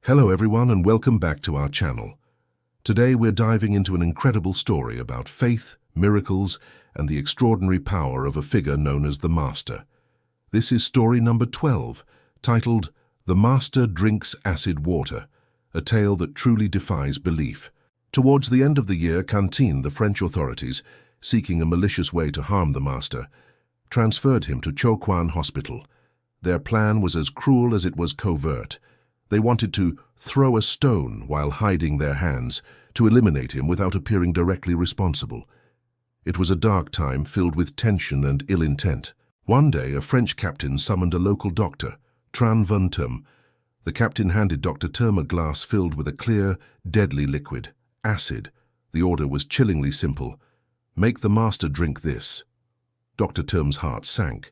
Hello everyone and welcome back to our channel. Today we're diving into an incredible story about faith, miracles, and the extraordinary power of a figure known as the Master. This is story number 12, titled The Master Drinks Acid Water, a tale that truly defies belief. Towards the end of the year, Cantine, the French authorities, seeking a malicious way to harm the Master, transferred him to Choquan Hospital. Their plan was as cruel as it was covert. They wanted to throw a stone while hiding their hands, to eliminate him without appearing directly responsible. It was a dark time filled with tension and ill intent. One day, a French captain summoned a local doctor, Tran Van Tum. The captain handed Dr. Term a glass filled with a clear, deadly liquid, acid. The order was chillingly simple. Make the Master drink this. Dr. Term's heart sank.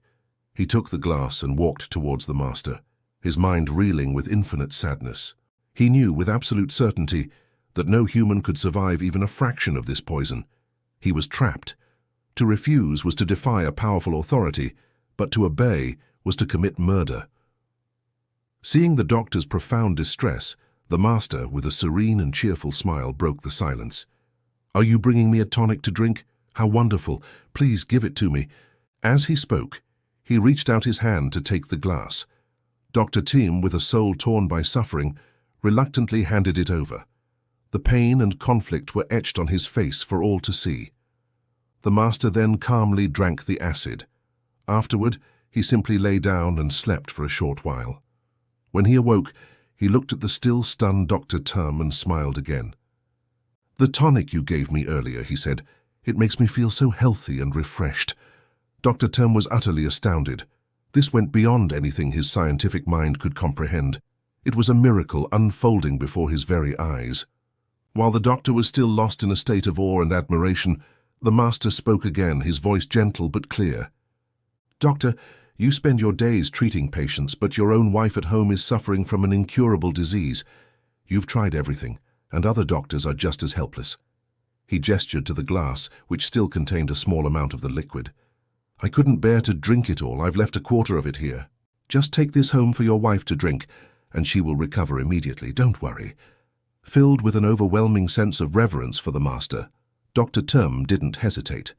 He took the glass and walked towards the Master, his mind reeling with infinite sadness. He knew with absolute certainty that no human could survive even a fraction of this poison. He was trapped. To refuse was to defy a powerful authority, but to obey was to commit murder. Seeing the doctor's profound distress, the Master, with a serene and cheerful smile, broke the silence. "Are you bringing me a tonic to drink? How wonderful! Please give it to me." As he spoke, he reached out his hand to take the glass. Dr. Tim, with a soul torn by suffering, reluctantly handed it over. The pain and conflict were etched on his face for all to see. The Master then calmly drank the acid. Afterward, he simply lay down and slept for a short while. When he awoke, he looked at the still stunned Dr. Term and smiled again. "The tonic you gave me earlier," he said, "it makes me feel so healthy and refreshed." Dr. Term was utterly astounded. This went beyond anything his scientific mind could comprehend. It was a miracle unfolding before his very eyes. While the doctor was still lost in a state of awe and admiration, the Master spoke again, his voice gentle but clear. "Doctor, you spend your days treating patients, but your own wife at home is suffering from an incurable disease. You've tried everything, and other doctors are just as helpless." He gestured to the glass, which still contained a small amount of the liquid. "I couldn't bear to drink it all. I've left a quarter of it here. Just take this home for your wife to drink, and she will recover immediately. Don't worry." Filled with an overwhelming sense of reverence for the Master, Dr. Term didn't hesitate.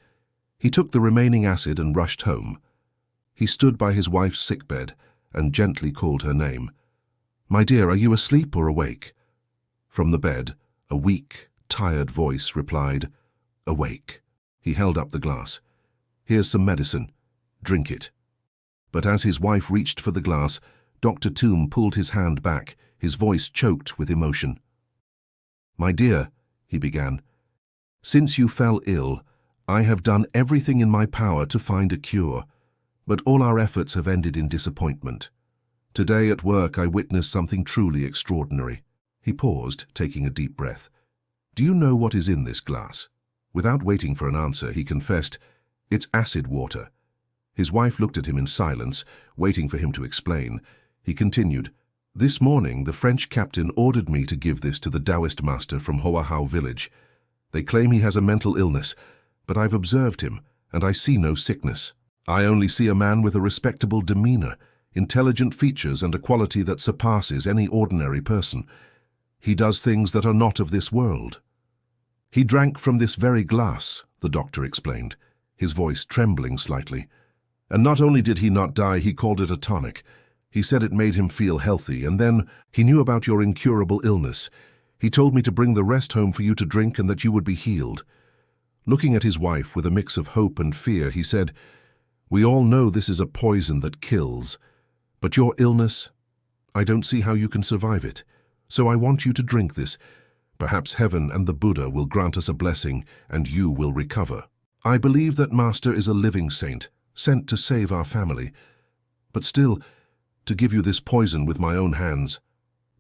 He took the remaining acid and rushed home. He stood by his wife's sickbed and gently called her name. "My dear, are you asleep or awake?" From the bed, a weak, tired voice replied, "Awake." He held up the glass. "Here's some medicine. Drink it." But as his wife reached for the glass, Dr. Toom pulled his hand back, his voice choked with emotion. "My dear," he began, "since you fell ill, I have done everything in my power to find a cure, but all our efforts have ended in disappointment. Today at work I witnessed something truly extraordinary." He paused, taking a deep breath. "Do you know what is in this glass?" Without waiting for an answer, he confessed, "It's acid water." His wife looked at him in silence, waiting for him to explain. He continued, "This morning the French captain ordered me to give this to the Taoist master from Hoahau village. They claim he has a mental illness, but I've observed him, and I see no sickness. I only see a man with a respectable demeanor, intelligent features, and a quality that surpasses any ordinary person. He does things that are not of this world." "He drank from this very glass," the doctor explained, his voice trembling slightly. "And not only did he not die, he called it a tonic. He said it made him feel healthy, and then he knew about your incurable illness. He told me to bring the rest home for you to drink and that you would be healed." Looking at his wife with a mix of hope and fear, he said, "We all know this is a poison that kills, but your illness, I don't see how you can survive it. So I want you to drink this. Perhaps heaven and the Buddha will grant us a blessing, and you will recover. I believe that Master is a living saint, sent to save our family. But still, to give you this poison with my own hands,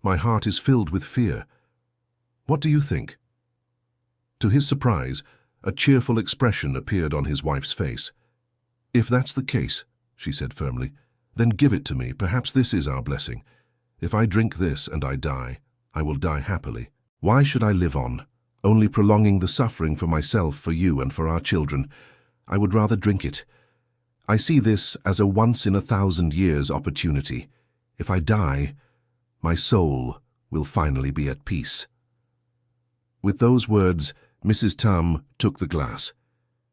my heart is filled with fear. What do you think?" To his surprise, a cheerful expression appeared on his wife's face. "If that's the case," she said firmly, "then give it to me. Perhaps this is our blessing. If I drink this and I die, I will die happily. Why should I live on, only prolonging the suffering for myself, for you, and for our children? I would rather drink it. I see this as a once-in-a-thousand-years opportunity. If I die, my soul will finally be at peace." With those words, Mrs. Tam took the glass.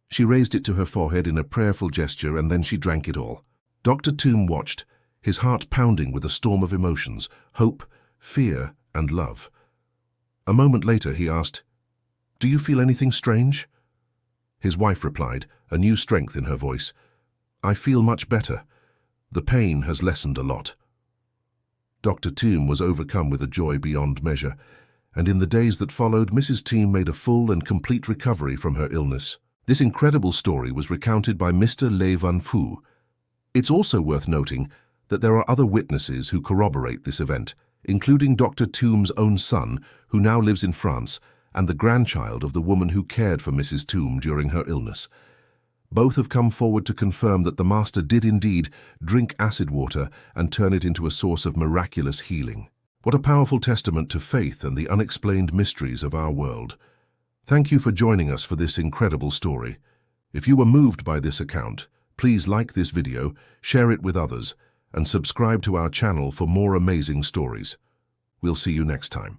She raised it to her forehead in a prayerful gesture, and then she drank it all. Dr. Toom watched, his heart pounding with a storm of emotions, hope, fear, and love. A moment later he asked, "Do you feel anything strange?" His wife replied, a new strength in her voice, "I feel much better. The pain has lessened a lot." Dr. Toom was overcome with a joy beyond measure, and in the days that followed, Mrs. Toom made a full and complete recovery from her illness. This incredible story was recounted by Mr. Le Van Phu. It's also worth noting that there are other witnesses who corroborate this event, including Dr. Toom's own son, who now lives in France, and the grandchild of the woman who cared for Mrs. Toom during her illness. Both have come forward to confirm that the Master did indeed drink acid water and turn it into a source of miraculous healing. What a powerful testament to faith and the unexplained mysteries of our world. Thank you for joining us for this incredible story. If you were moved by this account, please like this video, share it with others, and subscribe to our channel for more amazing stories. We'll see you next time.